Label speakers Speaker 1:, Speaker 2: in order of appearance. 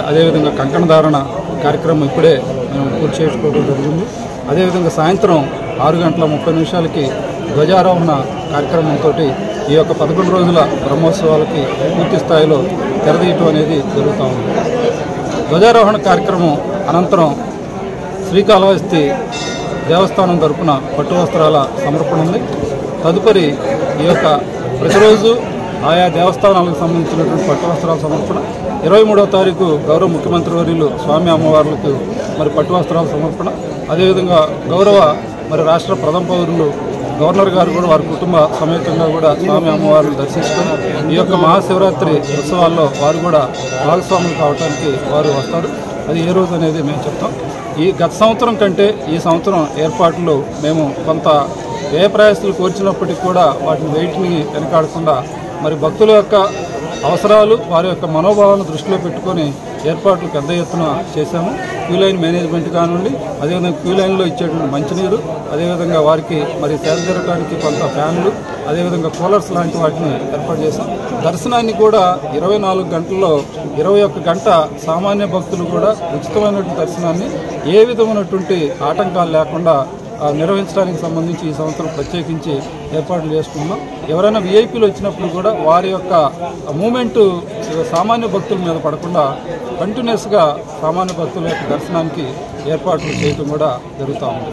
Speaker 1: అదేవిధంగా కంకణ ధారణ కార్యక్రమం ఇప్పుడే మేము పూర్తి చేసుకోవడం జరిగింది. అదేవిధంగా సాయంత్రం 6:30 ధ్వజారోహణ కార్యక్రమంతో ఈ యొక్క 11 రోజుల బ్రహ్మోత్సవాలకి పూర్తి స్థాయిలో తెరదీయటం అనేది జరుగుతూ ఉంది. ధ్వజారోహణ కార్యక్రమం అనంతరం శ్రీకాళహస్తి దేవస్థానం తరపున పట్టు వస్త్రాల సమర్పణ ఉంది. తదుపరి ఈ యొక్క ప్రతిరోజు ఆయా దేవస్థానాలకు సంబంధించినటువంటి పట్టు వస్త్రాల సమర్పణ, 23వ తారీఖు గౌరవ ముఖ్యమంత్రి వర్యులు స్వామి అమ్మవార్లకు పట్టు వస్త్రాల సమర్పణ, అదేవిధంగా గౌరవ రాష్ట్ర ప్రథమ పౌరులు గవర్నర్ గారు కూడా వారి కుటుంబ సమేతంగా కూడా స్వామి అమ్మవారిని దర్శించుకొని ఈ యొక్క మహాశివరాత్రి ఉత్సవాల్లో వారు కూడా భాగస్వాములు కావడానికి వారు వస్తారు. అది ఏ రోజు అనేది మేము చెప్తాం. ఈ గత సంవత్సరం కంటే ఈ సంవత్సరం ఏర్పాట్లు మేము కొంత వ్యయ ప్రయాసాలు కోర్చినప్పటికీ కూడా వాటిని వెయిట్ని వెనకాడకుండా భక్తుల యొక్క అవసరాలు వారి యొక్క మనోభావాలను దృష్టిలో పెట్టుకొని ఏర్పాట్లు పెద్ద ఎత్తున చేశాము. క్యూ లైన్ మేనేజ్మెంట్ కానివ్వండి, అదేవిధంగా క్యూ లైన్లో ఇచ్చేటువంటి మంచినీరు, అదేవిధంగా వారికి సేద తీరడానికి కొంత ఫ్యాన్లు, అదేవిధంగా కూలర్స్ లాంటి వాటిని ఏర్పాటు చేశాం. దర్శనాన్ని కూడా 24 గంటల్లో 21 గంట సామాన్య భక్తులు కూడా ఉచితమైనటువంటి దర్శనాన్ని ఏ విధమైనటువంటి ఆటంకాలు లేకుండా నిర్వహించడానికి సంబంధించి ఈ సంవత్సరం ప్రత్యేకించి ఏర్పాట్లు చేసుకున్నాం. ఎవరైనా విఐపీలు వచ్చినప్పుడు కూడా వారి యొక్క మూమెంటు సామాన్య భక్తుల మీద పడకుండా కంటిన్యూస్గా సామాన్య భక్తుల యొక్క దర్శనానికి ఏర్పాట్లు చేయడం కూడా జరుగుతూ ఉంది.